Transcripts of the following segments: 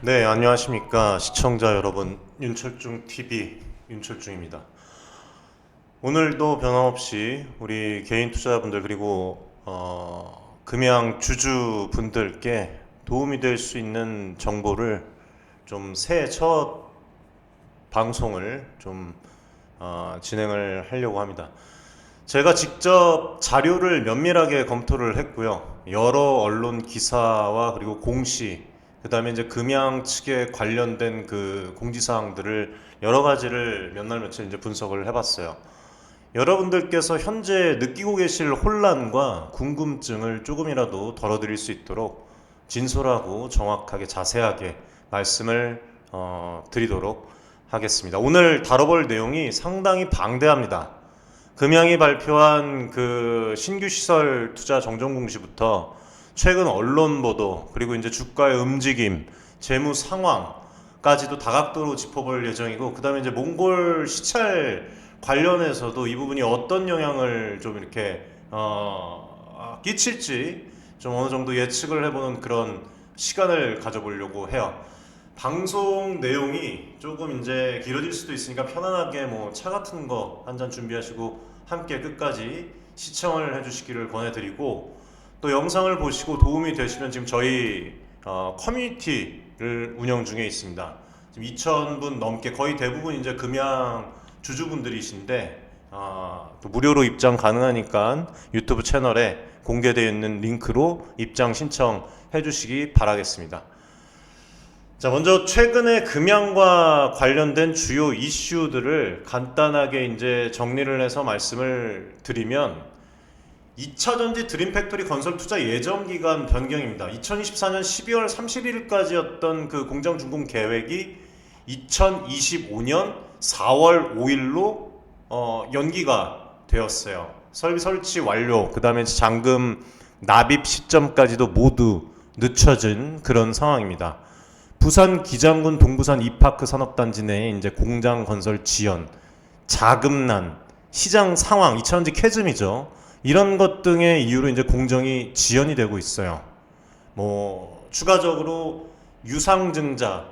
네, 안녕하십니까 시청자 여러분. 윤철중 TV 윤철중입니다. 오늘도 변함없이 우리 개인 투자자분들 그리고 금양 주주분들께 도움이 될 수 있는 정보를 좀 새해 첫 방송을 좀 진행을 하려고 합니다. 제가 직접 자료를 면밀하게 검토를 했고요. 여러 언론 기사와 그리고 공시, 그다음에 이제 금양 측에 관련된 그 공지사항들을 여러 가지를 몇 날 며칠 이제 분석을 해봤어요. 여러분들께서 현재 느끼고 계실 혼란과 궁금증을 조금이라도 덜어드릴 수 있도록 진솔하고 정확하게 자세하게 말씀을 드리도록 하겠습니다. 오늘 다뤄볼 내용이 상당히 방대합니다. 금양이 발표한 그 신규 시설 투자 정정 공시부터 최근 언론 보도, 그리고 이제 주가의 움직임, 재무 상황까지도 다각도로 짚어볼 예정이고, 그 다음에 이제 몽골 시찰 관련해서도 이 부분이 어떤 영향을 좀 이렇게 끼칠지 좀 어느 정도 예측을 해보는 그런 시간을 가져보려고 해요. 방송 내용이 조금 이제 길어질 수도 있으니까 편안하게 뭐 차 같은 거 한 잔 준비하시고 함께 끝까지 시청을 해주시기를 권해드리고, 또 영상을 보시고 도움이 되시면 지금 저희 커뮤니티를 운영 중에 있습니다. 지금 2,000분 넘게, 거의 대부분 이제 금양 주주분들이신데 또 무료로 입장 가능하니까 유튜브 채널에 공개되어 있는 링크로 입장 신청해 주시기 바라겠습니다. 자, 먼저 최근에 금양과 관련된 주요 이슈들을 간단하게 이제 정리를 해서 말씀을 드리면, 2차전지 드림팩토리 건설 투자 예정 기간 변경입니다. 2024년 12월 31일까지였던 그 공장 준공 계획이 2025년 4월 5일로 연기가 되었어요. 설비 설치 완료, 그 다음에 잔금 납입 시점까지도 모두 늦춰진 그런 상황입니다. 부산 기장군 동부산 이파크 산업단지 내에 이제 공장 건설 지연, 자금난, 시장 상황, 2차전지 캐즘이죠. 이런 것 등의 이유로 이제 공정이 지연이 되고 있어요. 뭐 추가적으로 유상증자,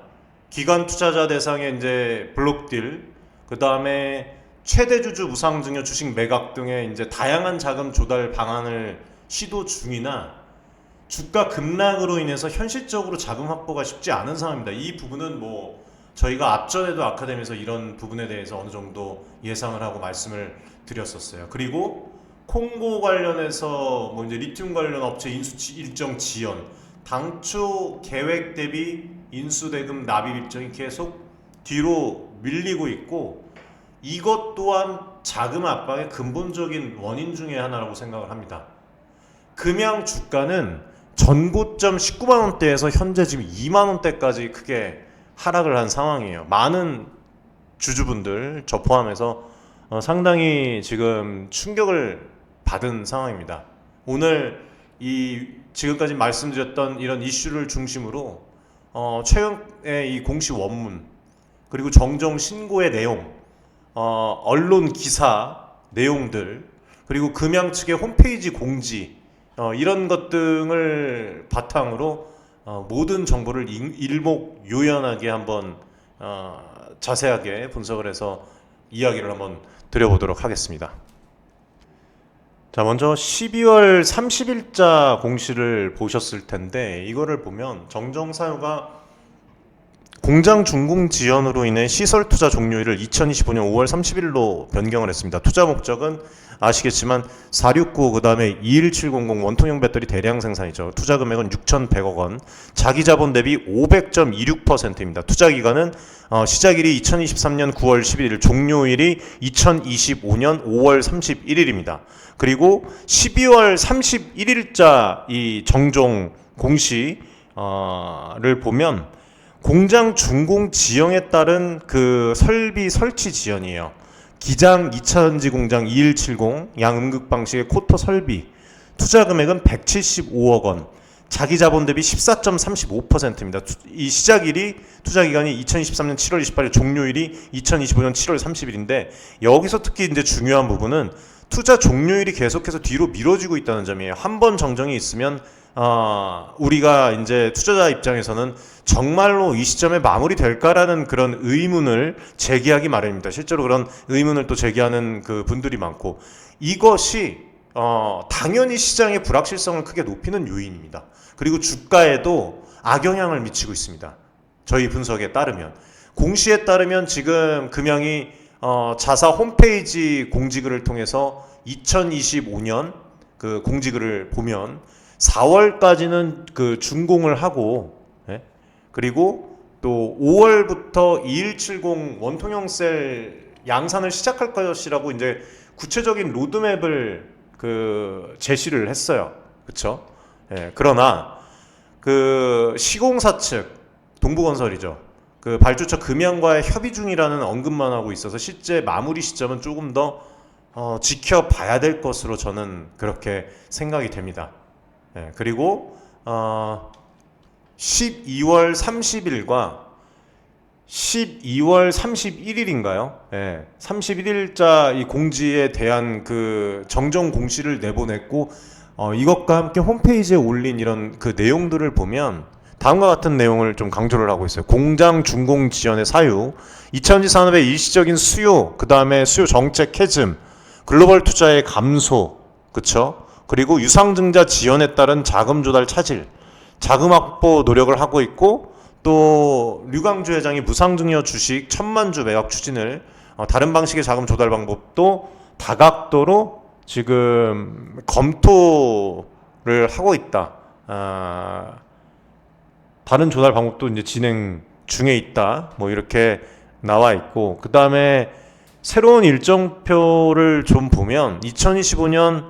기관 투자자 대상의 이제 블록딜, 그 다음에 최대주주 무상증여 주식 매각 등의 이제 다양한 자금 조달 방안을 시도 중이나, 주가 급락으로 인해서 현실적으로 자금 확보가 쉽지 않은 상황입니다. 이 부분은 뭐 저희가 앞전에도 아카데미에서 이런 부분에 대해서 어느 정도 예상을 하고 말씀을 드렸었어요. 그리고 콩고 관련해서 뭐 이제 리튬 관련 업체 인수 일정 지연, 당초 계획 대비 인수 대금 납입 일정이 계속 뒤로 밀리고 있고, 이것 또한 자금 압박의 근본적인 원인 중에 하나라고 생각을 합니다. 금양 주가는 전고점 19만 원대에서 현재 지금 2만 원대까지 크게 하락을 한 상황이에요. 많은 주주분들 저 포함해서 상당히 지금 충격을 받은 상황입니다. 오늘 이 지금까지 말씀드렸던 이런 이슈를 중심으로 최근에 이 공시 원문, 그리고 정정 신고의 내용, 언론 기사 내용들, 그리고 금양 측의 홈페이지 공지, 이런 것 등을 바탕으로 모든 정보를 일목요연하게 한번 자세하게 분석을 해서 이야기를 한번 드려보도록 하겠습니다. 자, 먼저 12월 30일자 공시를 보셨을 텐데, 이거를 보면 정정 사유가 공장 준공 지연으로 인해 시설 투자 종료일을 2025년 5월 30일로 변경을 했습니다. 투자 목적은 아시겠지만 469, 그 다음에 21700 원통형 배터리 대량 생산이죠. 투자 금액은 6,100억 원, 자기 자본 대비 500.26%입니다. 투자 기간은 시작일이 2023년 9월 11일, 종료일이 2025년 5월 31일입니다. 그리고 12월 31일자 이 정종 공시를 보면 공장 준공 지연에 따른 그 설비 설치 지연이에요. 기장 2차전지 공장 2170 양음극 방식의 코터 설비, 투자 금액은 175억 원, 자기 자본 대비 14.35%입니다. 이 시작일이, 투자 기간이 2023년 7월 28일, 종료일이 2025년 7월 30일인데, 여기서 특히 이제 중요한 부분은 투자 종료일이 계속해서 뒤로 미뤄지고 있다는 점이에요. 한 번 정정이 있으면 우리가 이제 투자자 입장에서는 정말로 이 시점에 마무리될까라는 그런 의문을 제기하기 마련입니다. 실제로 그런 의문을 또 제기하는 그 분들이 많고, 이것이 당연히 시장의 불확실성을 크게 높이는 요인입니다. 그리고 주가에도 악영향을 미치고 있습니다. 저희 분석에 따르면, 공시에 따르면 지금 금양이 자사 홈페이지 공지글을 통해서 2025년 그 공지글을 보면 4월까지는 그 준공을 하고, 예? 그리고 또 5월부터 2170 원통형 셀 양산을 시작할 것이라고 이제 구체적인 로드맵을 그 제시를 했어요. 그렇죠? 예, 그러나 그 시공사 측 동부건설이죠. 그 발주처 금양과의 협의 중이라는 언급만 하고 있어서 실제 마무리 시점은 조금 더 지켜봐야 될 것으로 저는 그렇게 생각이 됩니다. 예, 그리고 12월 30일과 12월 31일인가요? 예, 31일자 이 공지에 대한 그 정정 공시를 내보냈고, 이것과 함께 홈페이지에 올린 이런 그 내용들을 보면 다음과 같은 내용을 좀 강조를 하고 있어요. 공장 준공 지연의 사유, 2차전지 산업의 일시적인 수요, 그 다음에 수요 정책 캐즘, 글로벌 투자의 감소, 그쵸? 그리고 유상증자 지연에 따른 자금 조달 차질, 자금 확보 노력을 하고 있고, 또 류광주 회장이 무상증여 주식 1000만 주 매각 추진을 다른 방식의 자금 조달 방법도 다각도로 지금 검토를 하고 있다. 다른 조달 방법도 이제 진행 중에 있다. 뭐 이렇게 나와 있고, 그 다음에 새로운 일정표를 좀 보면 2025년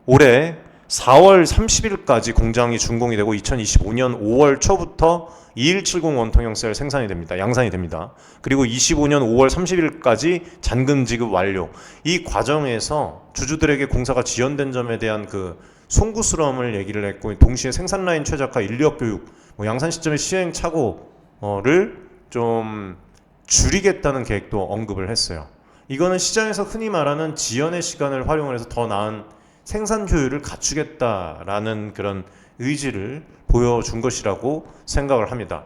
올해 4월 30일까지 공장이 준공이 되고 2025년 5월 초부터 2170 원통형 셀 생산이 됩니다. 양산이 됩니다. 그리고 25년 5월 30일까지 잔금 지급 완료. 이 과정에서 주주들에게 공사가 지연된 점에 대한 그 송구스러움을 얘기를 했고, 동시에 생산 라인 최적화, 인력 교육, 뭐 양산 시점의 시행착오를 좀 줄이겠다는 계획도 언급을 했어요. 이거는 시장에서 흔히 말하는 지연의 시간을 활용을 해서 더 나은 생산 효율을 갖추겠다라는 그런 의지를 보여준 것이라고 생각을 합니다.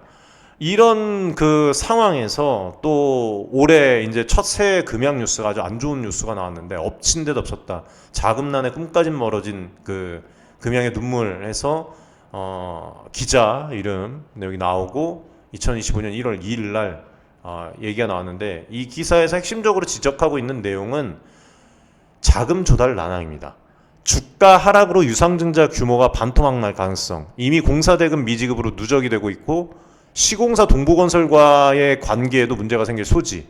이런 그 상황에서 또 올해 이제 첫 새해 금양 뉴스가 아주 안 좋은 뉴스가 나왔는데, 엎친 데 덮쳤다. 자금난의 꿈까지 멀어진 그 금양의 눈물에서 기자 이름 여기 나오고 2025년 1월 2일 날 얘기가 나왔는데, 이 기사에서 핵심적으로 지적하고 있는 내용은 자금 조달 난항입니다. 주가 하락으로 유상증자 규모가 반토막 날 가능성, 이미 공사대금 미지급으로 누적이 되고 있고, 시공사 동부건설과의 관계에도 문제가 생길 소지,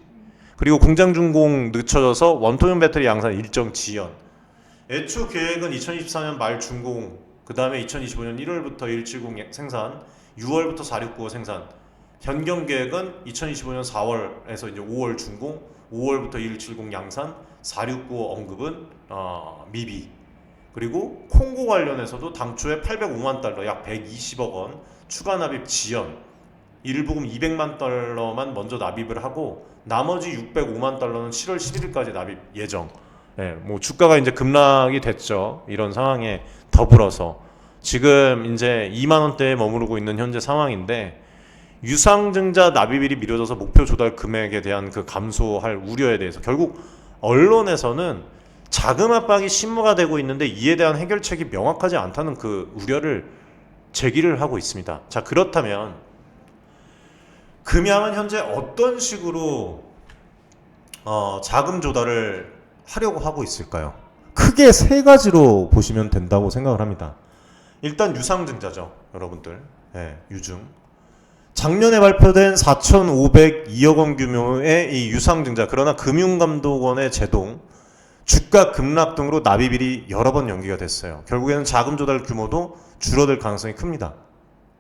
그리고 공장 준공 늦춰져서 원통형 배터리 양산 일정 지연. 애초 계획은 2024년 말 준공, 그 다음에 2025년 1월부터 170 생산, 6월부터 4695 생산. 변경 계획은 2025년 4월에서 이제 5월 준공, 5월부터 2170 양산, 4695 언급은 미비. 그리고 콩고 관련해서도 당초에 805만 달러, 약 120억 원 추가 납입 지연, 일부금 200만 달러만 먼저 납입을 하고 나머지 605만 달러는 7월 11일까지 납입 예정. 네, 뭐 주가가 이제 급락이 됐죠. 이런 상황에 더불어서 지금 이제 2만 원대에 머무르고 있는 현재 상황인데, 유상증자 납입일이 미뤄져서 목표 조달 금액에 대한 그 감소할 우려에 대해서 결국 언론에서는 자금 압박이 심화가 되고 있는데 이에 대한 해결책이 명확하지 않다는 그 우려를 제기를 하고 있습니다. 자, 그렇다면 금양은 현재 어떤 식으로 자금 조달을 하려고 하고 있을까요? 크게 세 가지로 보시면 된다고 생각을 합니다. 일단 유상증자죠, 여러분들. 네, 유증. 작년에 발표된 4,502억 원 규모의 이 유상증자, 그러나 금융감독원의 제동, 주가 급락 등으로 납입일이 여러 번 연기가 됐어요. 결국에는 자금 조달 규모도 줄어들 가능성이 큽니다.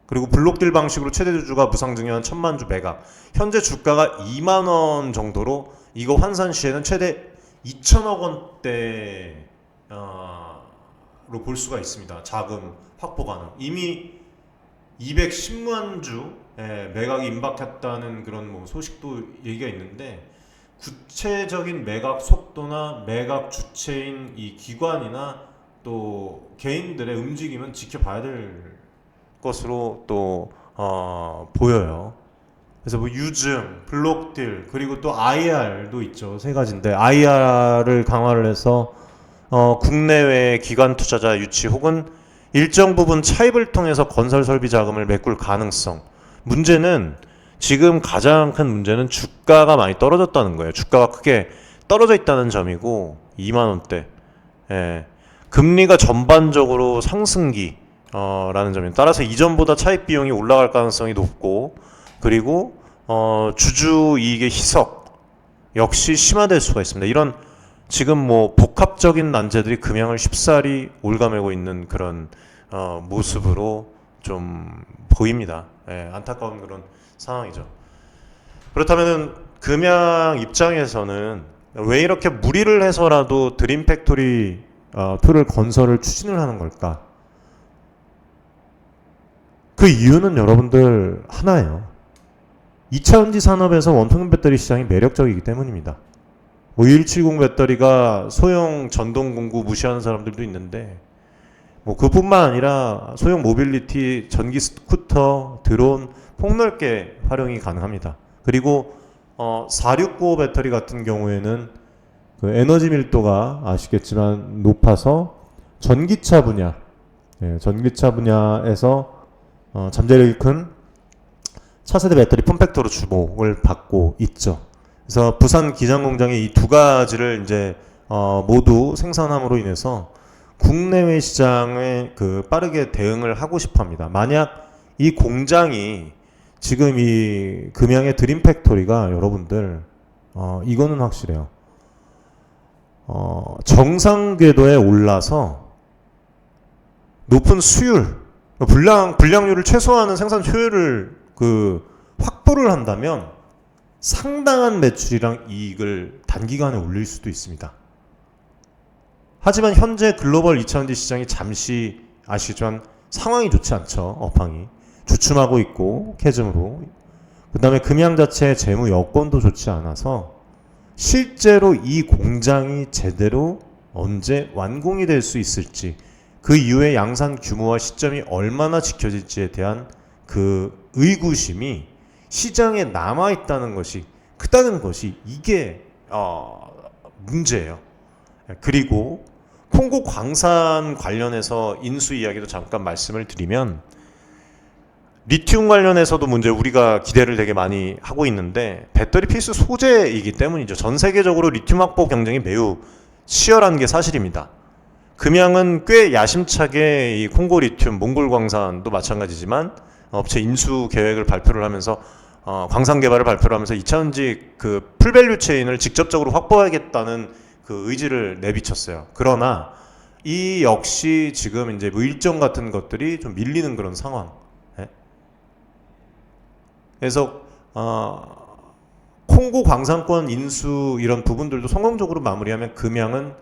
그리고 블록딜 방식으로 최대 주주가 무상증여한 1000만 주 매각. 현재 주가가 2만 원 정도로 이거 환산 시에는 최대 2천억 원대로 볼 수가 있습니다. 자금 확보 가능. 이미 210만 주 매각이 임박했다는 그런 뭐 소식도 얘기가 있는데, 구체적인 매각 속도나 매각 주체인 이 기관이나 또 개인들의 움직임은 지켜봐야 될 것으로 또 보여요. 그래서 뭐 유증, 블록딜, 그리고 또 IR도 있죠. 세 가지인데 IR을 강화를 해서 국내외 기관 투자자 유치 혹은 일정 부분 차입을 통해서 건설 설비 자금을 메꿀 가능성. 문제는 지금 가장 큰 문제는 주가가 많이 떨어졌다는 거예요. 주가가 크게 떨어져 있다는 점이고 2만 원대. 예. 금리가 전반적으로 상승기 라는 점입니다. 따라서 이전보다 차입 비용이 올라갈 가능성이 높고 그리고 주주 이익의 희석 역시 심화될 수가 있습니다. 이런 지금 뭐 복합적인 난제들이 금양을 쉽사리 올가매고 있는 그런 모습으로 좀 보입니다. 예, 안타까운 그런 상황이죠. 그렇다면은 금양 입장에서는 왜 이렇게 무리를 해서라도 드림 팩토리 2를 건설을 추진을 하는 걸까? 그 이유는 여러분들 하나예요. 2차전지 산업에서 원통형 배터리 시장이 매력적이기 때문입니다. 뭐 2170 배터리가 소형 전동 공구 무시하는 사람들도 있는데 뭐 그뿐만 아니라 소형 모빌리티, 전기 스쿠터, 드론 폭넓게 활용이 가능합니다. 그리고 4695 배터리 같은 경우에는 그 에너지 밀도가 아시겠지만 높아서 전기차 분야, 전기차 분야에서 잠재력이 큰 차세대 배터리 폼팩터로 주목을 받고 있죠. 그래서 부산 기장 공장이 이 두 가지를 이제 모두 생산함으로 인해서 국내외 시장에 그 빠르게 대응을 하고 싶어합니다. 만약 이 공장이 지금 이 금양의 드림 팩토리가 여러분들 이거는 확실해요. 정상 궤도에 올라서 높은 수율, 불량률을 최소화하는 생산 효율을 확보를 한다면 상당한 매출이랑 이익을 단기간에 올릴 수도 있습니다. 하지만 현재 글로벌 2차전지 시장이 잠시 아시겠지만 상황이 좋지 않죠. 업황이 주춤하고 있고 캐즘으로, 그 다음에 금양 자체의 재무 여건도 좋지 않아서 실제로 이 공장이 제대로 언제 완공이 될 수 있을지, 그 이후에 양산 규모와 시점이 얼마나 지켜질지에 대한 그 의구심이 시장에 남아있다는 것이 크다는 것이 이게 문제예요. 그리고 콩고 광산 관련해서 인수 이야기도 잠깐 말씀을 드리면, 리튬 관련해서도 문제 우리가 기대를 되게 많이 하고 있는데 배터리 필수 소재이기 때문이죠. 전 세계적으로 리튬 확보 경쟁이 매우 치열한 게 사실입니다. 금양은 꽤 야심차게 이 콩고 리튬, 몽골 광산도 마찬가지지만 업체 인수 계획을 발표를 하면서 광산 개발을 발표를 하면서 2차전지 그 풀밸류 체인을 직접적으로 확보하겠다는 그 의지를 내비쳤어요. 그러나 이 역시 지금 이제 뭐 일정 같은 것들이 좀 밀리는 그런 상황. 그래서 콩고 광산권 인수 이런 부분들도 성공적으로 마무리하면 금양은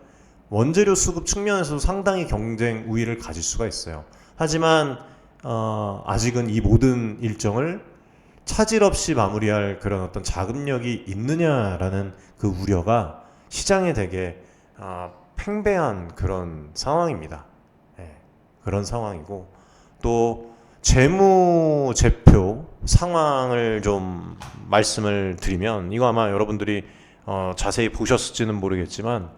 원재료 수급 측면에서도 상당히 경쟁 우위를 가질 수가 있어요. 하지만 아직은 이 모든 일정을 차질 없이 마무리할 그런 어떤 자금력이 있느냐라는 그 우려가 시장에 되게 팽배한 그런 상황입니다. 그런 상황이고, 또 재무제표 상황을 좀 말씀을 드리면, 이거 아마 여러분들이 자세히 보셨을지는 모르겠지만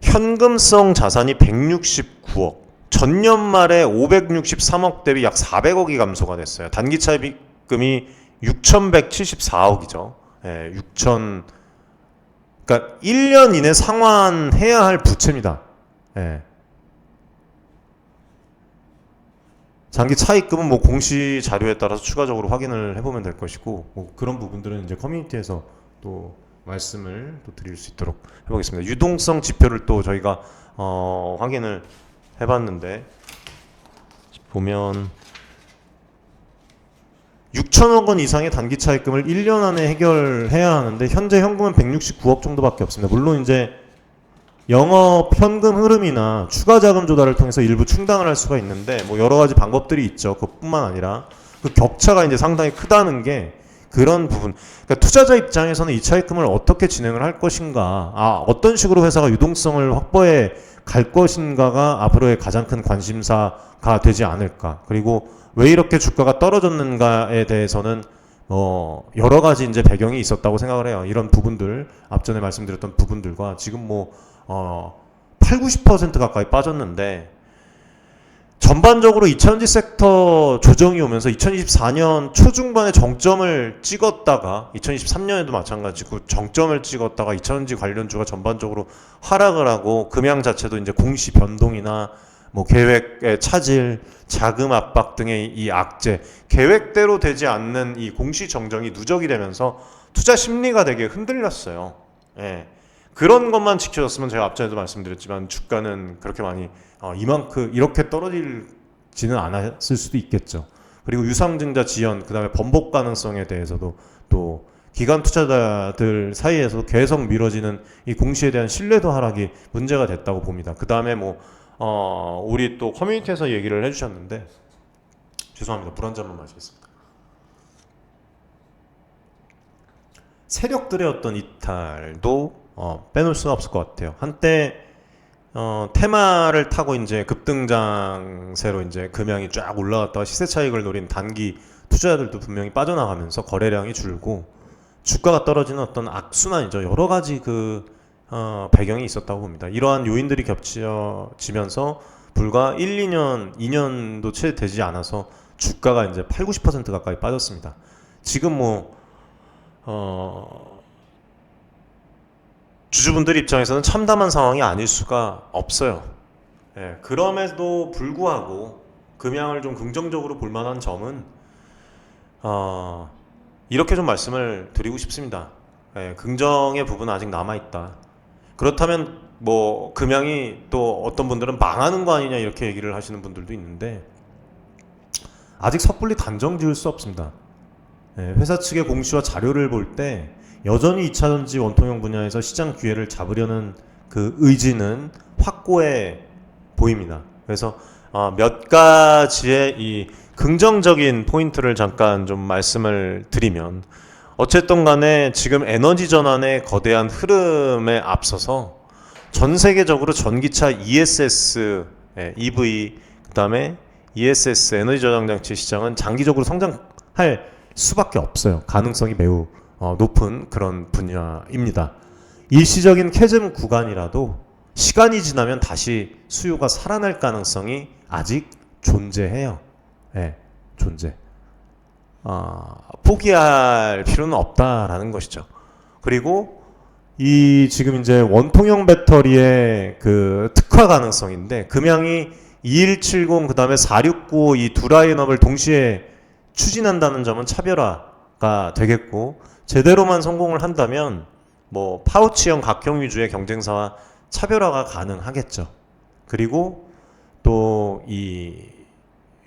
현금성 자산이 169억, 전년 말에 563억 대비 약 400억이 감소가 됐어요. 단기 차입금이 6,174억이죠. 6천, 그러니까 1년 이내 상환해야 할 부채입니다. 장기 차입금은 뭐 공시 자료에 따라서 추가적으로 확인을 해보면 될 것이고, 뭐 그런 부분들은 이제 커뮤니티에서 또 말씀을 또 드릴 수 있도록 해보겠습니다. 유동성 지표를 또 저희가 확인을 해봤는데 보면 6천억 원 이상의 단기 차입금을 1년 안에 해결해야 하는데 현재 현금은 169억 정도밖에 없습니다. 물론 이제 영업 현금 흐름이나 추가 자금 조달을 통해서 일부 충당을 할 수가 있는데 뭐 여러 가지 방법들이 있죠. 그뿐만 아니라 그 격차가 이제 상당히 크다는 게 그런 부분. 그러니까 투자자 입장에서는 이 차입금을 어떻게 진행을 할 것인가, 어떤 식으로 회사가 유동성을 확보해 갈 것인가가 앞으로의 가장 큰 관심사가 되지 않을까. 그리고 왜 이렇게 주가가 떨어졌는가에 대해서는 여러 가지 이제 배경이 있었다고 생각을 해요. 이런 부분들, 앞전에 말씀드렸던 부분들과 지금 8, 90% 가까이 빠졌는데, 전반적으로 2차전지 섹터 조정이 오면서 2024년 초중반에 정점을 찍었다가 2023년에도 마찬가지고 정점을 찍었다가 2차전지 관련주가 전반적으로 하락을 하고 금양 자체도 이제 공시 변동이나 뭐 계획의 차질, 자금 압박 등의 이 악재, 계획대로 되지 않는 이 공시 정정이 누적이 되면서 투자 심리가 되게 흔들렸어요. 예. 그런 것만 지켜졌으면 제가 앞전에도 말씀드렸지만 주가는 그렇게 많이 이만큼 이렇게 떨어지지는 않았을 수도 있겠죠. 그리고 유상증자 지연, 그 다음에 번복 가능성에 대해서도 또 기관 투자자들 사이에서 계속 미뤄지는 이 공시에 대한 신뢰도 하락이 문제가 됐다고 봅니다. 그 다음에 우리 또 커뮤니티에서 얘기를 해주셨는데, 죄송합니다. 물 한 잔만 마시겠습니다. 세력들의 어떤 이탈도 빼놓을 수가 없을 것 같아요. 한때 테마를 타고 이제 급등장세로 이제 금양이 쫙 올라갔다가 시세 차익을 노린 단기 투자자들도 분명히 빠져나가면서 거래량이 줄고 주가가 떨어지는 어떤 악순환이죠. 여러 가지 배경이 있었다고 봅니다. 이러한 요인들이 겹쳐지면서 불과 1, 2년, 2년도 채 되지 않아서 주가가 이제 8, 90% 가까이 빠졌습니다. 지금 주주분들 입장에서는 참담한 상황이 아닐 수가 없어요. 예, 그럼에도 불구하고 금양을 좀 긍정적으로 볼 만한 점은 이렇게 좀 말씀을 드리고 싶습니다. 예, 긍정의 부분은 아직 남아있다. 그렇다면 금양이 또 어떤 분들은 망하는 거 아니냐 이렇게 얘기를 하시는 분들도 있는데, 아직 섣불리 단정 지을 수 없습니다. 예, 회사 측의 공시와 자료를 볼 때 여전히 2차전지 원통형 분야에서 시장 기회를 잡으려는 그 의지는 확고해 보입니다. 그래서 몇 가지의 이 긍정적인 포인트를 잠깐 좀 말씀을 드리면, 어쨌든 간에 지금 에너지 전환의 거대한 흐름에 앞서서 전 세계적으로 전기차 ESS, EV, 그 다음에 ESS 에너지 저장 장치 시장은 장기적으로 성장할 수밖에 없어요. 가능성이 매우 높은 그런 분야입니다. 일시적인 캐즘 구간이라도 시간이 지나면 다시 수요가 살아날 가능성이 아직 존재해요. 네, 존재. 포기할 필요는 없다라는 것이죠. 그리고 이 지금 이제 원통형 배터리의 그 특화 가능성인데, 금양이 2170 그 다음에 4695 이 두 라인업을 동시에 추진한다는 점은 차별화가 되겠고, 제대로만 성공을 한다면 파우치형 각형 위주의 경쟁사와 차별화가 가능하겠죠. 그리고 또 이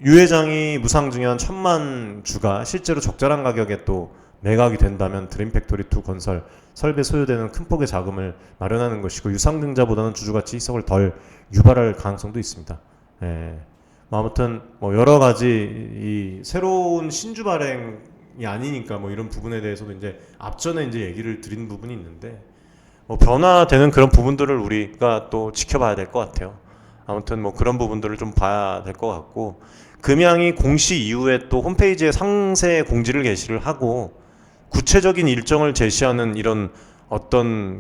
유 회장이 무상증여한 1000만 주가 실제로 적절한 가격에 또 매각이 된다면 드림팩토리2 건설 설비에 소요되는 큰 폭의 자금을 마련하는 것이고, 유상증자보다는 주주가치 희석을 덜 유발할 가능성도 있습니다. 예. 아무튼 여러 가지 이 새로운 신주 발행이 아니니까 이런 부분에 대해서도 이제 앞전에 이제 얘기를 드린 부분이 있는데, 변화되는 그런 부분들을 우리가 또 지켜봐야 될 것 같아요. 아무튼 그런 부분들을 좀 봐야 될 것 같고, 금양이 공시 이후에 또 홈페이지에 상세 공지를 게시를 하고 구체적인 일정을 제시하는 이런 어떤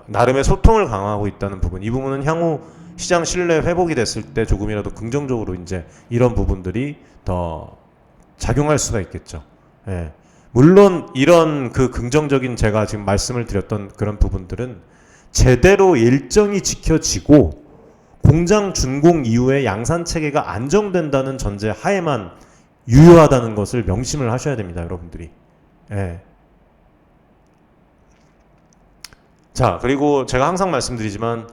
나름의 소통을 강화하고 있다는 부분, 이 부분은 향후 시장 신뢰 회복이 됐을 때 조금이라도 긍정적으로 이제 이런 부분들이 더 작용할 수가 있겠죠. 예. 물론 이런 긍정적인 제가 지금 말씀을 드렸던 그런 부분들은 제대로 일정이 지켜지고 공장 준공 이후에 양산 체계가 안정된다는 전제 하에만 유효하다는 것을 명심을 하셔야 됩니다, 여러분들이. 예. 자, 그리고 제가 항상 말씀드리지만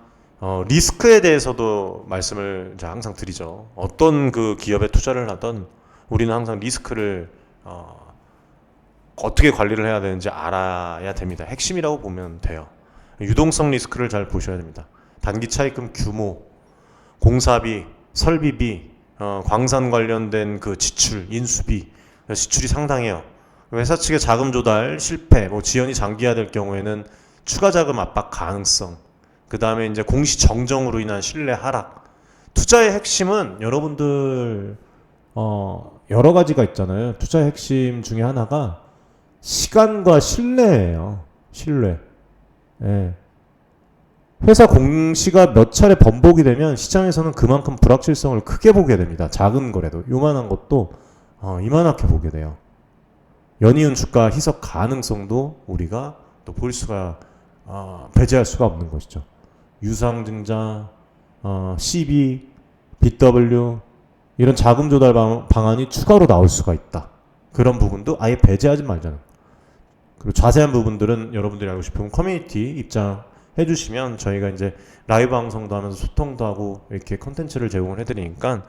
리스크에 대해서도 말씀을 이제 항상 드리죠. 어떤 기업에 투자를 하던 우리는 항상 리스크를 어떻게 관리를 해야 되는지 알아야 됩니다. 핵심이라고 보면 돼요. 유동성 리스크를 잘 보셔야 됩니다. 단기 차입금 규모, 공사비, 설비비, 광산 관련된 그 지출, 인수비, 지출이 상당해요. 회사 측의 자금 조달 실패, 뭐 지연이 장기화될 경우에는 추가 자금 압박 가능성, 그 다음에 이제 공시 정정으로 인한 신뢰 하락. 투자의 핵심은 여러분들 여러 가지가 있잖아요. 투자의 핵심 중에 하나가 시간과 신뢰예요. 신뢰. 예. 회사 공시가 몇 차례 번복이 되면 시장에서는 그만큼 불확실성을 크게 보게 됩니다. 작은 거래도 요만한 것도 이만하게 보게 돼요. 연이은 주가 희석 가능성도 우리가 또 볼 수가 배제할 수가 없는 것이죠. 유상증자, CB, BW 이런 자금 조달 방안이 추가로 나올 수가 있다. 그런 부분도 아예 배제하지 말자는. 그리고 자세한 부분들은 여러분들이 알고 싶으면 커뮤니티 입장해 주시면 저희가 이제 라이브 방송도 하면서 소통도 하고 이렇게 컨텐츠를 제공을 해드리니까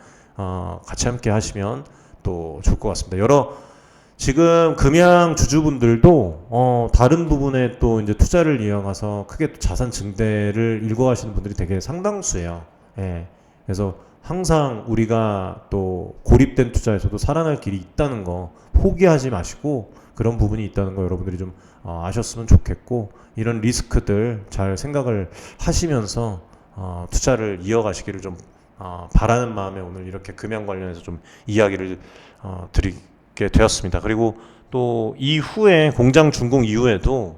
같이 함께 하시면 또 좋을 것 같습니다. 지금 금양 주주분들도 다른 부분에 또 이제 투자를 이어가서 크게 또 자산 증대를 일궈가시는 분들이 되게 상당수예요. 예. 그래서 항상 우리가 또 고립된 투자에서도 살아날 길이 있다는 거 포기하지 마시고 그런 부분이 있다는 거 여러분들이 좀 아셨으면 좋겠고 이런 리스크들 잘 생각을 하시면서 투자를 이어가시기를 좀 바라는 마음에 오늘 이렇게 금양 관련해서 좀 이야기를 드리게 되었습니다. 그리고 또 이후에 공장 준공 이후에도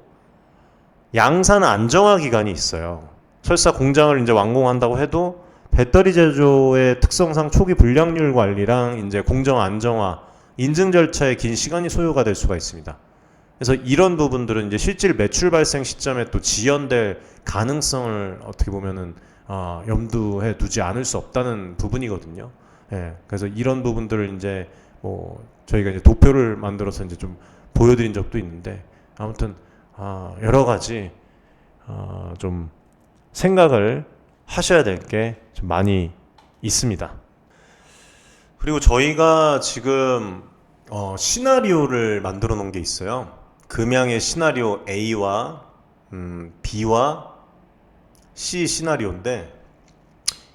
양산 안정화 기간이 있어요. 설사 공장을 이제 완공한다고 해도 배터리 제조의 특성상 초기 불량률 관리랑 이제 공정 안정화, 인증 절차에 긴 시간이 소요가 될 수가 있습니다. 그래서 이런 부분들은 이제 실질 매출 발생 시점에 또 지연될 가능성을 어떻게 보면은 염두에 두지 않을 수 없다는 부분이거든요. 예, 그래서 이런 부분들을 이제 뭐 저희가 이제 도표를 만들어서 이제 좀 보여드린 적도 있는데 아무튼 여러 가지 좀 생각을 하셔야 될 게 좀 많이 있습니다. 그리고 저희가 지금 시나리오를 만들어 놓은 게 있어요. 금양의 시나리오 A와 B와 C 시나리오인데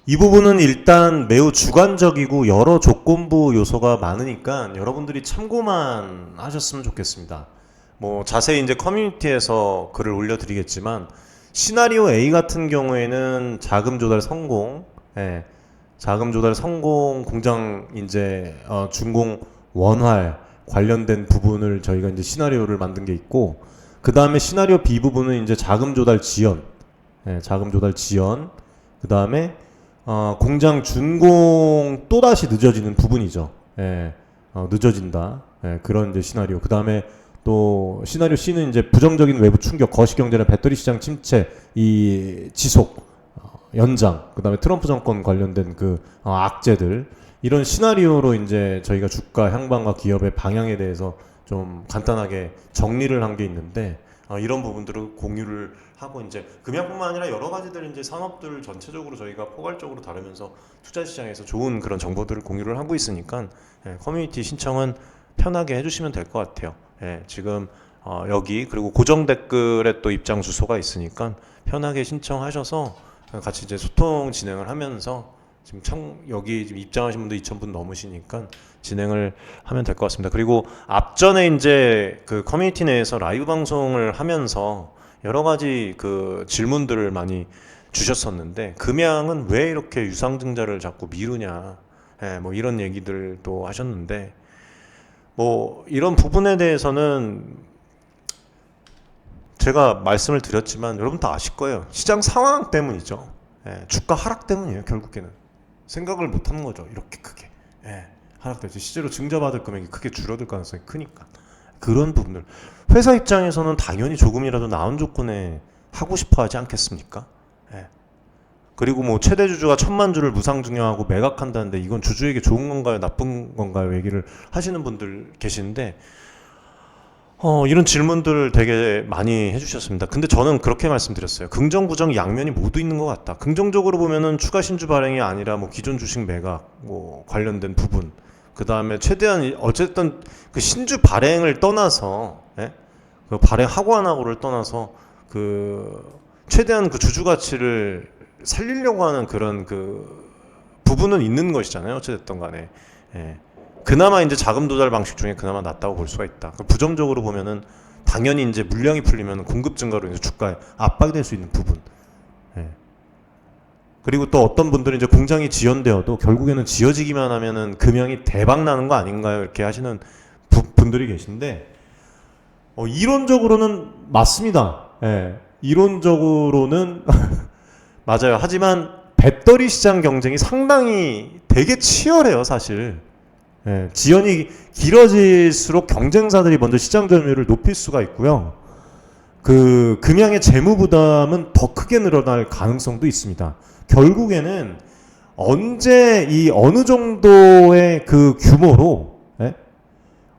이 부분은 일단 매우 주관적이고 여러 조건부 요소가 많으니까 여러분들이 참고만 하셨으면 좋겠습니다. 뭐 자세히 이제 커뮤니티에서 글을 올려드리겠지만 시나리오 A 같은 경우에는 자금 조달 성공, 자금 조달 성공 공장 이제 준공 원활 관련된 부분을 저희가 이제 시나리오를 만든 게 있고 그 다음에 시나리오 B 부분은 이제 자금 조달 지연, 자금 조달 지연, 그 다음에 공장 준공 또 다시 늦어지는 부분이죠. 늦어진다. 그런 이제 시나리오. 그 다음에 또 시나리오 C는 이제 부정적인 외부 충격, 거시경제나 배터리 시장 침체, 이 지속, 연장, 그 다음에 트럼프 정권 관련된 그 악재들 이런 시나리오로 이제 저희가 주가 향방과 기업의 방향에 대해서 좀 간단하게 정리를 한 게 있는데 이런 부분들을 공유를 하고 이제 금양뿐만 아니라 여러 가지들 이제 산업들 전체적으로 저희가 포괄적으로 다루면서 투자 시장에서 좋은 그런 정보들을 공유를 하고 있으니까 커뮤니티 신청은 편하게 해주시면 될 것 같아요. 지금 여기 그리고 고정 댓글에 또 입장 주소가 있으니까 편하게 신청하셔서 같이 이제 소통 진행을 하면서 지금 여기 지금 입장하신 분도 2,000분 넘으시니까 진행을 하면 될 것 같습니다. 그리고 앞전에 이제 그 커뮤니티 내에서 라이브 방송을 하면서 여러 가지 그 질문들을 많이 주셨었는데 금양은 왜 이렇게 유상증자를 자꾸 미루냐, 뭐 이런 얘기들도 하셨는데 뭐 이런 부분에 대해서는 제가 말씀을 드렸지만 여러분 다 아실 거예요. 시장 상황 때문이죠. 주가 하락 때문이에요. 결국에는 생각을 못하는 거죠. 이렇게 크게 하락되지. 실제로 증자받을 금액이 크게 줄어들 가능성이 크니까 그런 부분들 회사 입장에서는 당연히 조금이라도 나은 조건에 하고 싶어 하지 않겠습니까? 그리고 뭐 최대 주주가 1,000만 주를 무상증여하고 매각한다는데 이건 주주에게 좋은 건가요? 나쁜 건가요? 얘기를 하시는 분들 계시는데 이런 질문들 되게 많이 해주셨습니다. 근데 저는 그렇게 말씀드렸어요. 긍정, 부정, 양면이 모두 있는 것 같다. 긍정적으로 보면은 추가 신주 발행이 아니라 뭐 기존 주식 매각 뭐 관련된 부분, 그 다음에 최대한 어쨌든 그 신주 발행을 떠나서 그 발행하고 안 하고를 떠나서 그 최대한 그 주주 가치를 살리려고 하는 그런 그 부분은 있는 것이잖아요. 어찌됐든 간에. 예. 그나마 이제 자금 조달 방식 중에 그나마 낫다고 볼 수가 있다. 부정적으로 보면은 당연히 이제 물량이 풀리면 공급 증가로 인해서 주가에 압박이 될 수 있는 부분. 예. 그리고 또 어떤 분들은 이제 공장이 지연되어도 결국에는 지어지기만 하면은 금형이 대박 나는 거 아닌가요? 이렇게 하시는 분들이 계신데, 이론적으로는 맞습니다. 예. 이론적으로는 맞아요. 하지만 배터리 시장 경쟁이 상당히 되게 치열해요, 사실. 예. 지연이 길어질수록 경쟁사들이 먼저 시장 점유율을 높일 수가 있고요. 그 금양의 재무 부담은 더 크게 늘어날 가능성도 있습니다. 결국에는 언제 이 어느 정도의 그 규모로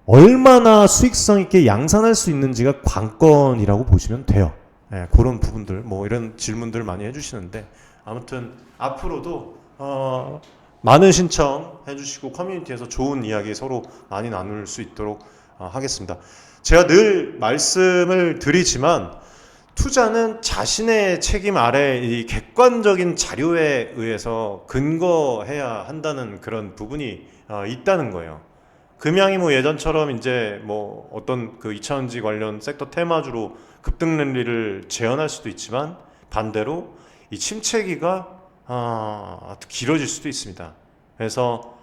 얼마나 수익성 있게 양산할 수 있는지가 관건이라고 보시면 돼요. 그런 부분들 뭐 이런 질문들 많이 해주시는데 아무튼 앞으로도 많은 신청해 주시고 커뮤니티에서 좋은 이야기 서로 많이 나눌 수 있도록 하겠습니다. 제가 늘 말씀을 드리지만 투자는 자신의 책임 아래 이 객관적인 자료에 의해서 근거해야 한다는 그런 부분이 있다는 거예요. 금양이 뭐 예전처럼 이제 뭐 어떤 그 2차전지 관련 섹터 테마주로 급등 랠리를 재현할 수도 있지만 반대로 이 침체기가 길어질 수도 있습니다. 그래서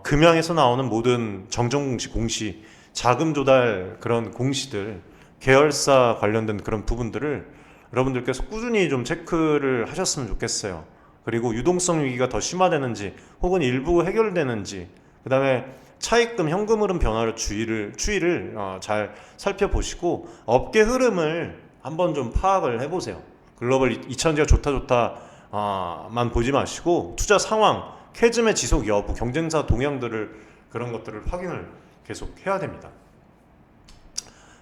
금양에서 나오는 모든 정정 공시, 자금 조달 그런 공시들, 계열사 관련된 그런 부분들을 여러분들께서 꾸준히 좀 체크를 하셨으면 좋겠어요. 그리고 유동성 위기가 더 심화되는지 혹은 일부 해결되는지, 그 다음에 차익금, 현금 흐름 변화를 추이를 잘 살펴보시고 업계 흐름을 한번 좀 파악을 해보세요. 글로벌 2차전지가 좋다만 보지 마시고 투자 상황, 캐즘의 지속 여부, 경쟁사 동향들을 그런 것들을 확인을 계속 해야 됩니다.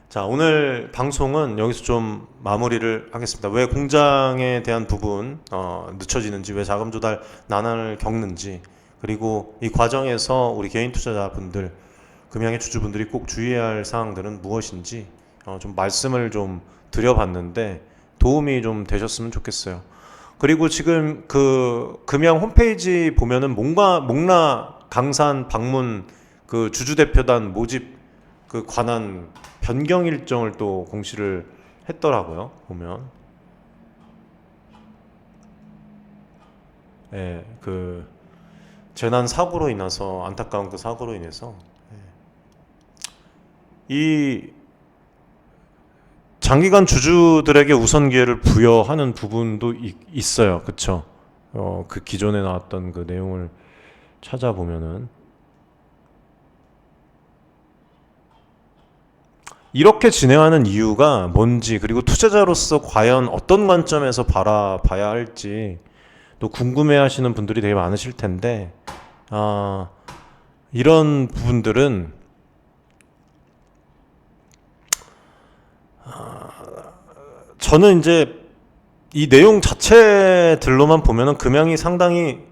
자, 오늘 방송은 여기서 좀 마무리를 하겠습니다. 왜 공장에 대한 부분 늦춰지는지, 왜 자금 조달 난항을 겪는지, 그리고 이 과정에서 우리 개인 투자자분들, 금양의 주주분들이 꼭 주의해야 할 사항들은 무엇인지 좀 말씀을 좀 드려봤는데 도움이 좀 되셨으면 좋겠어요. 그리고 지금 그 금양 홈페이지 보면은 목라 강산 방문 그 주주대표단 모집 그 관한 변경 일정을 또 공시를 했더라고요. 보면 그 재난 사고로 인해서 안타까운 그 사고로 인해서 이 장기간 주주들에게 우선 기회를 부여하는 부분도 있어요. 그쵸? 그 기존에 나왔던 그 내용을 찾아보면은 이렇게 진행하는 이유가 뭔지, 그리고 투자자로서 과연 어떤 관점에서 바라봐야 할지 또 궁금해하시는 분들이 되게 많으실 텐데 이런 부분들은 저는 이제 이 내용 자체들로만 보면은 금양이 상당히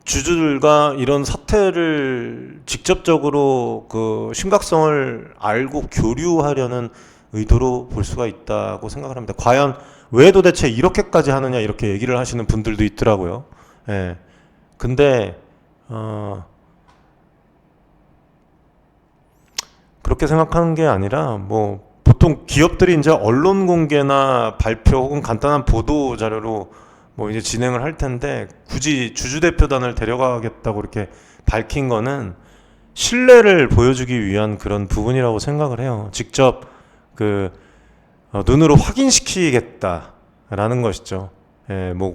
주주들과 이런 사태를 직접적으로 그 심각성을 알고 교류하려는 의도로 볼 수가 있다고 생각을 합니다. 과연 왜 도대체 이렇게까지 하느냐 이렇게 얘기를 하시는 분들도 있더라고요. 근데 그렇게 생각하는 게 아니라 뭐 보통 기업들이 이제 언론 공개나 발표 혹은 간단한 보도 자료로 뭐 이제 진행을 할 텐데 굳이 주주대표단을 데려가겠다고 이렇게 밝힌 거는 신뢰를 보여주기 위한 그런 부분이라고 생각을 해요. 직접 그 눈으로 확인시키겠다라는 것이죠. 뭐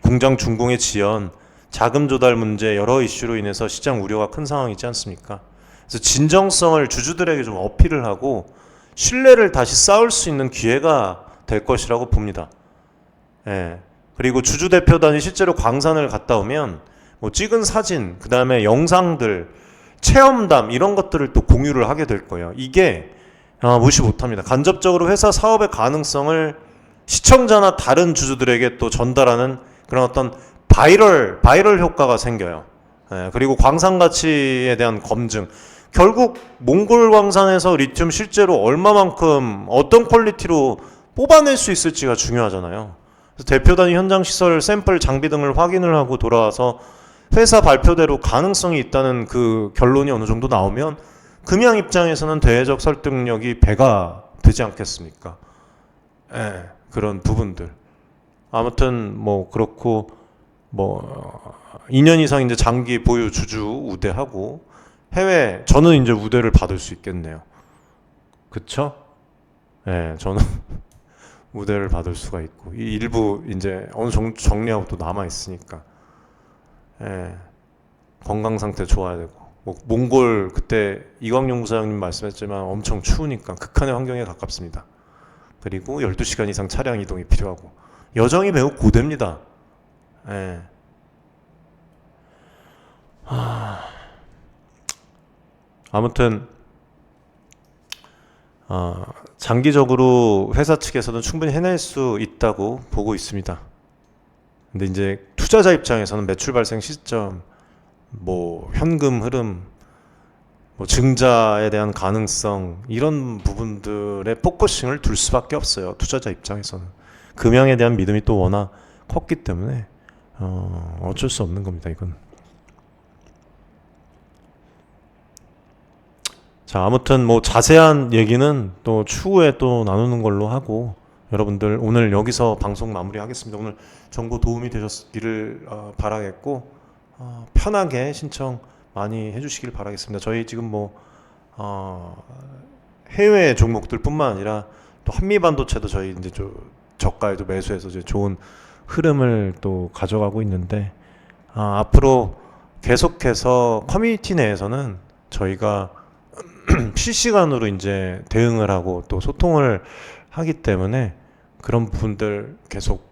공장 준공의 지연, 자금 조달 문제 여러 이슈로 인해서 시장 우려가 큰 상황이지 않습니까? 그래서 진정성을 주주들에게 좀 어필을 하고 신뢰를 다시 쌓을 수 있는 기회가 될 것이라고 봅니다. 그리고 주주대표단이 실제로 광산을 갔다 오면 뭐 찍은 사진, 그 다음에 영상들, 체험담 이런 것들을 또 공유를 하게 될 거예요. 이게 무시 못합니다. 간접적으로 회사 사업의 가능성을 시청자나 다른 주주들에게 또 전달하는 그런 어떤 바이럴 효과가 생겨요. 그리고 광산 가치에 대한 검증. 결국 몽골 광산에서 리튬 실제로 얼마만큼 어떤 퀄리티로 뽑아낼 수 있을지가 중요하잖아요. 그래서 대표단이 현장 시설, 샘플, 장비 등을 확인을 하고 돌아와서 회사 발표대로 가능성이 있다는 그 결론이 어느 정도 나오면 금양 입장에서는 대외적 설득력이 배가 되지 않겠습니까? 예, 그런 부분들. 아무튼 뭐 그렇고 뭐 2년 이상 이제 장기 보유 주주 우대하고 해외 저는 이제 우대를 받을 수 있겠네요. 그쵸? 예, 저는 우대를 받을 수가 있고 이 일부 이제 어느 정도 정리하고 또 남아 있으니까 예, 건강 상태 좋아야 되고 뭐 몽골 그때 이광용 부사장님 말씀했지만 엄청 추우니까 극한의 환경에 가깝습니다. 그리고 12시간 이상 차량 이동이 필요하고 여정이 매우 고됩니다. 예. 아무튼 장기적으로 회사 측에서는 충분히 해낼 수 있다고 보고 있습니다. 근데 이제 투자자 입장에서는 매출 발생 시점, 뭐 현금 흐름, 뭐 증자에 대한 가능성 이런 부분들에 포커싱을 둘 수밖에 없어요. 투자자 입장에서는 금양에 대한 믿음이 또 워낙 컸기 때문에 어쩔 수 없는 겁니다. 이건. 자, 아무튼 뭐 자세한 얘기는 또 추후에 또 나누는 걸로 하고 여러분들 오늘 여기서 방송 마무리하겠습니다. 오늘 정보 도움이 되셨기를 바라겠고 편하게 신청 많이 해주시길 바라겠습니다. 저희 지금 뭐 해외 종목들뿐만 아니라 또 한미 반도체도 저희 이제 저가에도 매수해서 이제 좋은 흐름을 또 가져가고 있는데 앞으로 계속해서 커뮤니티 내에서는 저희가 실시간으로 이제 대응을 하고 또 소통을 하기 때문에 그런 부분들 계속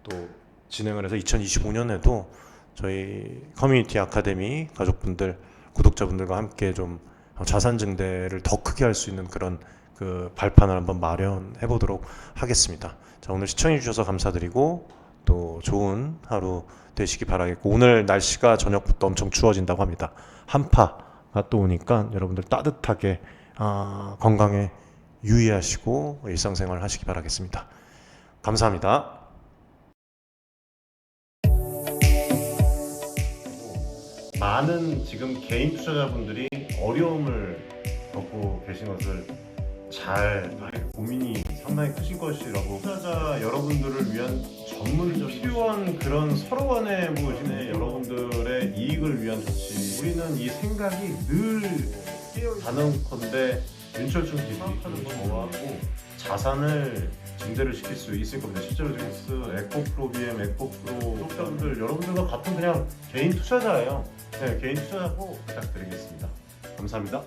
또 진행을 해서 2025년에도 저희 커뮤니티 아카데미 가족분들, 구독자분들과 함께 좀 자산 증대를 더 크게 할 수 있는 그런 그 발판을 한번 마련해 보도록 하겠습니다. 자, 오늘 시청해 주셔서 감사드리고 또 좋은 하루 되시기 바라겠고 오늘 날씨가 저녁부터 엄청 추워진다고 합니다. 한파가 또 오니까 여러분들 따뜻하게 건강에 유의하시고 일상생활 하시기 바라겠습니다. 감사합니다. 많은 지금 개인 투자자분들이 어려움을 겪고 계신 것을 잘 고민이 상당히 크신 것이라고 투자자 여러분들을 위한 전문적 필요한 그런 서로 간의 무엇이네 여러분들의 이익을 위한 조치 우리는 이 생각이 늘 단언컨대 윤철중 기술이 좋아하고 자산을 증대를 시킬 수 있을 겁니다. 실제로 지금 에코프로 BM, 에코프로 구독자분들 여러분들과 같은 그냥 개인 투자자예요. 네, 개인 투자자고 부탁드리겠습니다. 감사합니다.